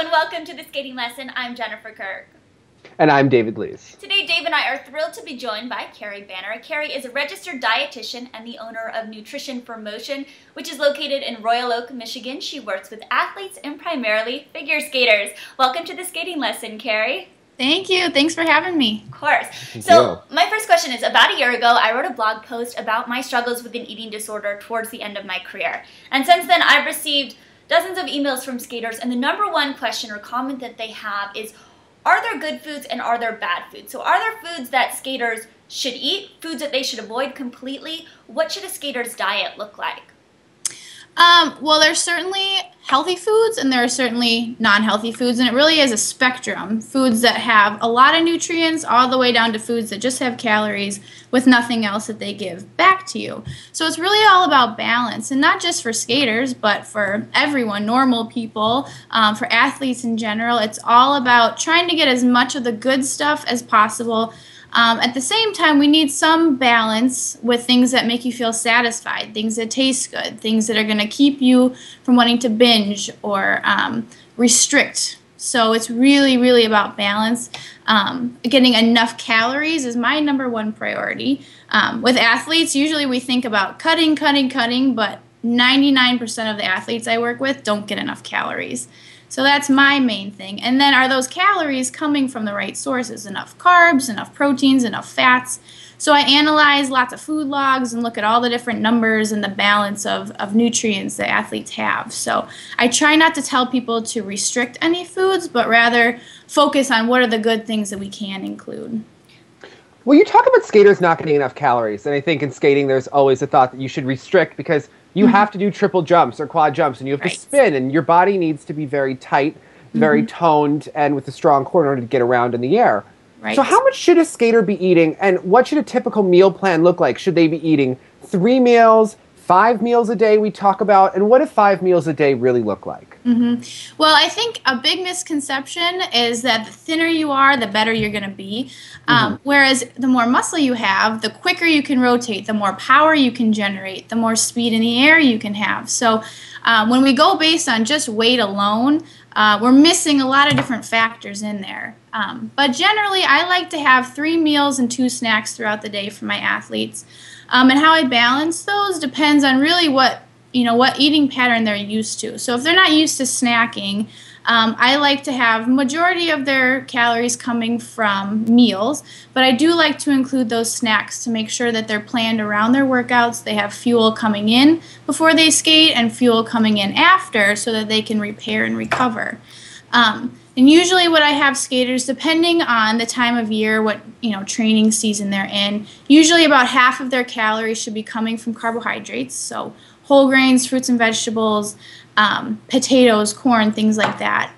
Hello and welcome to the skating lesson. I'm Jennifer Kirk. And I'm David Lees. Today, Dave and I are thrilled to be joined by Carrie Banner. Carrie is a registered dietitian and the owner of Nutrition for Motion, which is located in Royal Oak, Michigan. She works with athletes and primarily figure skaters. Welcome to the skating lesson, Carrie. Thank you. Thanks for having me. Of course. So my first question is, about a year ago, I wrote a blog post about my struggles with an eating disorder towards the end of my career. And since then, I've received dozens of emails from skaters, and the number one question or comment that they have is, are there good foods and are there bad foods? So are there foods that skaters should eat, foods that they should avoid completely? What should a skater's diet look like? Well, there's certainly healthy foods and there are certainly non-healthy foods, and it really is a spectrum. Foods that have a lot of nutrients all the way down to foods that just have calories with nothing else that they give back to you. So it's really all about balance, and not just for skaters, but for everyone, normal people, for athletes in general. It's all about trying to get as much of the good stuff as possible. At the same time, we need some balance with things that make you feel satisfied, things that taste good, things that are going to keep you from wanting to binge or restrict. So it's really, really about balance. Getting enough calories is my number one priority. With athletes, usually we think about cutting, but 99% of the athletes I work with don't get enough calories. So that's my main thing. And then, are those calories coming from the right sources? Enough carbs, enough proteins, enough fats. So I analyze lots of food logs and look at all the different numbers and the balance of nutrients that athletes have. So I try not to tell people to restrict any foods, but rather focus on what are the good things that we can include. Well, you talk about skaters not getting enough calories, and I think in skating there's always a thought that you should restrict because you have to do triple jumps or quad jumps, and you have to spin, and your body needs to be very tight, very toned, and with a strong core in order to get around in the air. Right. So how much should a skater be eating, and what should a typical meal plan look like? Should they be eating 3 meals, 5 meals a day we talk about, and what do 5 meals a day really look like? Well, I think a big misconception is that the thinner you are, the better you're going to be. Whereas the more muscle you have, the quicker you can rotate, the more power you can generate, the more speed in the air you can have. So when we go based on just weight alone, we're missing a lot of different factors in there. But generally, I like to have 3 meals and 2 snacks throughout the day for my athletes. And how I balance those depends on really what eating pattern they're used to. So if they're not used to snacking, I like to have majority of their calories coming from meals, but I do like to include those snacks to make sure that they're planned around their workouts. They have fuel coming in before they skate and fuel coming in after so that they can repair and recover. And usually what I have skaters, depending on the time of year, what training season they're in, usually about half of their calories should be coming from carbohydrates, so whole grains, fruits and vegetables, potatoes, corn, things like that.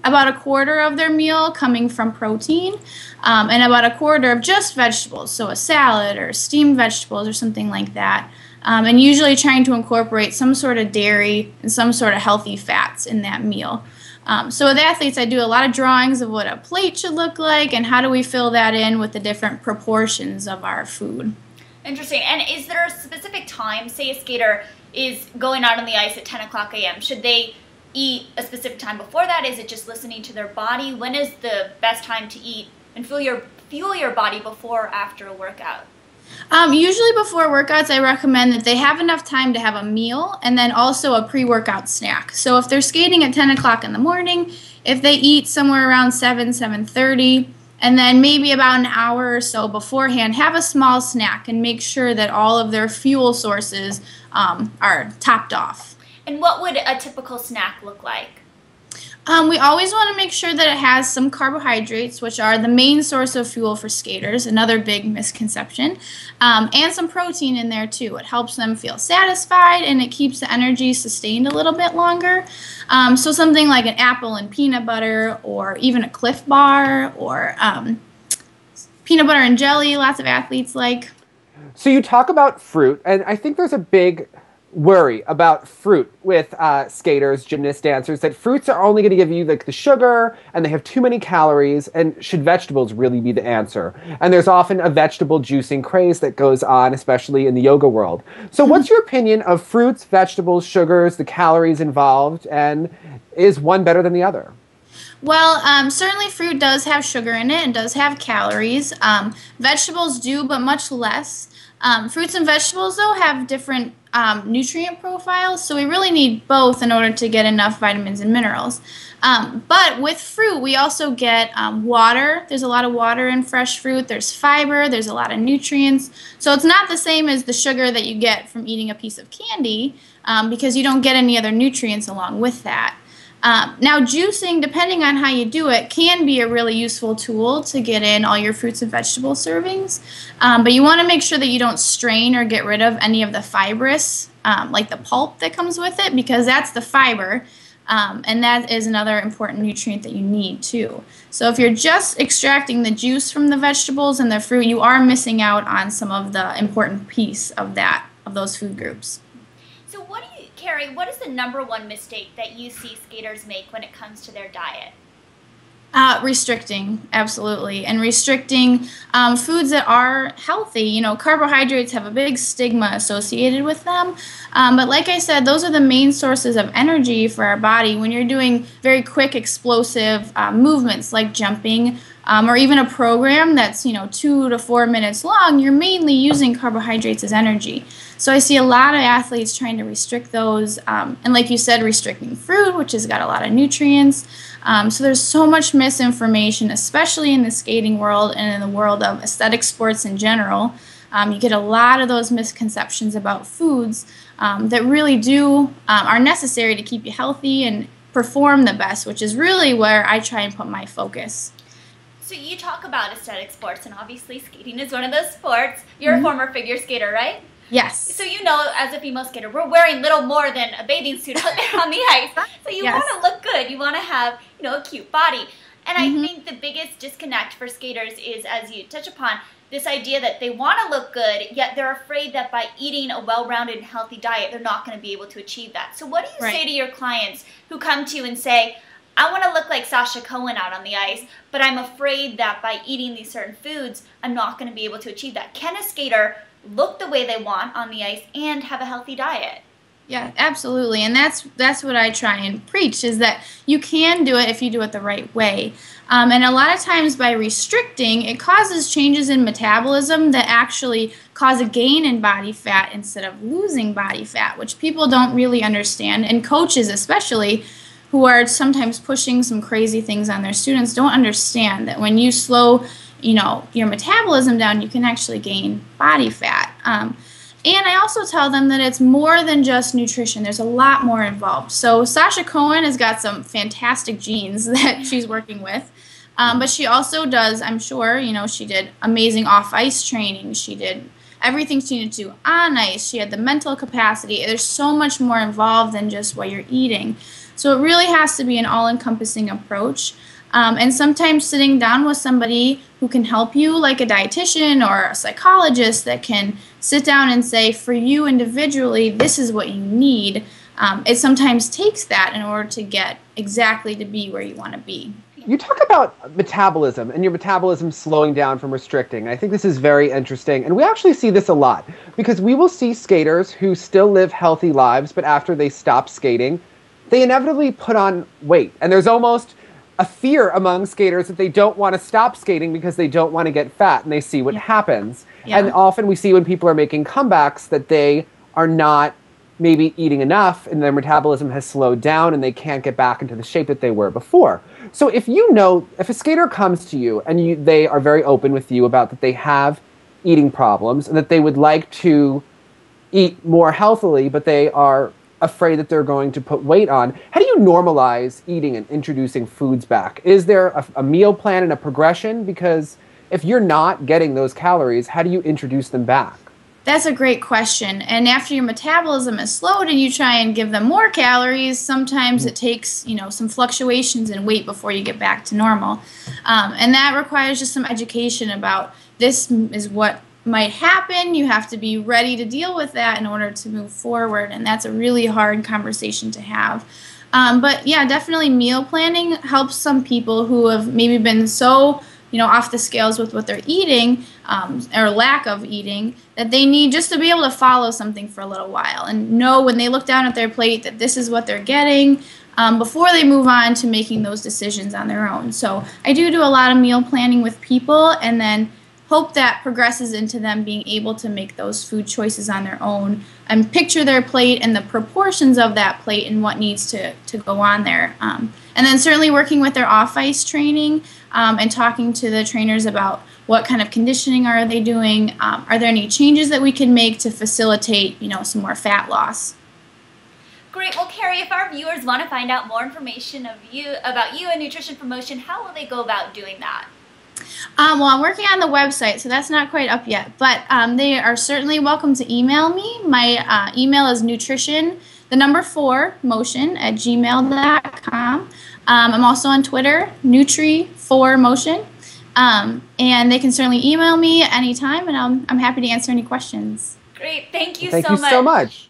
About a quarter of their meal coming from protein, and about a quarter of just vegetables, so a salad or steamed vegetables or something like that. And usually trying to incorporate some sort of dairy and some sort of healthy fats in that meal. So with athletes, I do a lot of drawings of what a plate should look like and how do we fill that in with the different proportions of our food. Interesting. And is there a specific time, say a skater is going out on the ice at 10 o'clock a.m., should they eat a specific time before that? Is it just listening to their body? When is the best time to eat and fuel your body before or after a workout? Usually before workouts, I recommend that they have enough time to have a meal and then also a pre-workout snack. So if they're skating at 10 o'clock in the morning, if they eat somewhere around 7:30, and then maybe about an hour or so beforehand, have a small snack and make sure that all of their fuel sources are topped off. And what would a typical snack look like? We always want to make sure that it has some carbohydrates, which are the main source of fuel for skaters, another big misconception, and some protein in there too. It helps them feel satisfied and it keeps the energy sustained a little bit longer. So something like an apple and peanut butter, or even a Cliff Bar, or peanut butter and jelly, lots of athletes like. So you talk about fruit, and I think there's a big worry about fruit with skaters, gymnasts, dancers, that fruits are only going to give you like the sugar and they have too many calories, and should vegetables really be the answer? And there's often a vegetable juicing craze that goes on, especially in the yoga world. So what's your opinion of fruits, vegetables, sugars, the calories involved, and is one better than the other? Well, certainly fruit does have sugar in it and does have calories. Vegetables do, but much less. Fruits and vegetables, though, have different nutrient profiles, so we really need both in order to get enough vitamins and minerals. But with fruit, we also get water. There's a lot of water in fresh fruit. There's fiber. There's a lot of nutrients. So it's not the same as the sugar that you get from eating a piece of candy because you don't get any other nutrients along with that. Now, juicing, depending on how you do it, can be a really useful tool to get in all your fruits and vegetable servings. But you want to make sure that you don't strain or get rid of any of the fibrous, like the pulp that comes with it, because that's the fiber. And that is another important nutrient that you need too. So if you're just extracting the juice from the vegetables and the fruit, you are missing out on some of the important piece of those food groups. So Carrie, what is the #1 mistake that you see skaters make when it comes to their diet? Restricting, absolutely, and restricting foods that are healthy. You know, carbohydrates have a big stigma associated with them, but like I said, those are the main sources of energy for our body. When you're doing very quick, explosive movements like jumping, or even a program that's 2 to 4 minutes long, you're mainly using carbohydrates as energy. So I see a lot of athletes trying to restrict those, and like you said, restricting fruit, which has got a lot of nutrients. So there's so much misinformation, especially in the skating world and in the world of aesthetic sports in general. You get a lot of those misconceptions about foods that really are necessary to keep you healthy and perform the best, which is really where I try and put my focus. So you talk about aesthetic sports, and obviously skating is one of those sports. You're a former figure skater, right? Yes. So as a female skater, we're wearing little more than a bathing suit out there on the ice. So you want to look good. You want to have, a cute body. And I think the biggest disconnect for skaters is, as you touch upon, this idea that they want to look good, yet they're afraid that by eating a well-rounded and healthy diet, they're not going to be able to achieve that. So what do you say to your clients who come to you and say, I want to look like Sasha Cohen out on the ice, but I'm afraid that by eating these certain foods, I'm not going to be able to achieve that? Can a skater look the way they want on the ice and have a healthy diet? Yeah, absolutely. And that's what I try and preach, is that you can do it if you do it the right way. And a lot of times by restricting, it causes changes in metabolism that actually cause a gain in body fat instead of losing body fat, which people don't really understand. And coaches especially, who are sometimes pushing some crazy things on their students, don't understand that when you slow your metabolism down, you can actually gain body fat. And I also tell them that it's more than just nutrition. There's a lot more involved. So Sasha Cohen has got some fantastic genes that she's working with. But she also does, I'm sure, she did amazing off-ice training. She did everything she needed to do on ice. She had the mental capacity. There's so much more involved than just what you're eating. So it really has to be an all-encompassing approach. And sometimes sitting down with somebody who can help you, like a dietitian or a psychologist, that can sit down and say, for you individually, this is what you need. It sometimes takes that in order to get exactly to be where you want to be. You talk about metabolism and your metabolism slowing down from restricting. I think this is very interesting. And we actually see this a lot because we will see skaters who still live healthy lives, but after they stop skating, they inevitably put on weight. And there's almost a fear among skaters that they don't want to stop skating because they don't want to get fat, and they see what happens. Yeah. And often we see when people are making comebacks that they are not maybe eating enough and their metabolism has slowed down and they can't get back into the shape that they were before. So if a skater comes to you and they are very open with you about that they have eating problems and that they would like to eat more healthily, but they are afraid that they're going to put weight on, how do you normalize eating and introducing foods back? Is there a meal plan and a progression? Because if you're not getting those calories, how do you introduce them back? That's a great question. And after your metabolism is slowed and you try and give them more calories, sometimes it takes, some fluctuations in weight before you get back to normal. And that requires just some education about this is what might happen. You have to be ready to deal with that in order to move forward, and that's a really hard conversation to have. But yeah, definitely meal planning helps some people who have maybe been so off the scales with what they're eating, or lack of eating, that they need just to be able to follow something for a little while and know when they look down at their plate that this is what they're getting, before they move on to making those decisions on their own. So I do a lot of meal planning with people, and then hope that progresses into them being able to make those food choices on their own and picture their plate and the proportions of that plate and what needs to go on there. And then certainly working with their off-ice training and talking to the trainers about what kind of conditioning are they doing. Are there any changes that we can make to facilitate, some more fat loss? Great. Well, Carrie, if our viewers want to find out more information about you and nutrition promotion, how will they go about doing that? Well, I'm working on the website, so that's not quite up yet, but they are certainly welcome to email me. My email is nutrition4motion@gmail.com. I'm also on Twitter, Nutri4Motion, and they can certainly email me anytime, and I'm happy to answer any questions. Great. Thank you so much.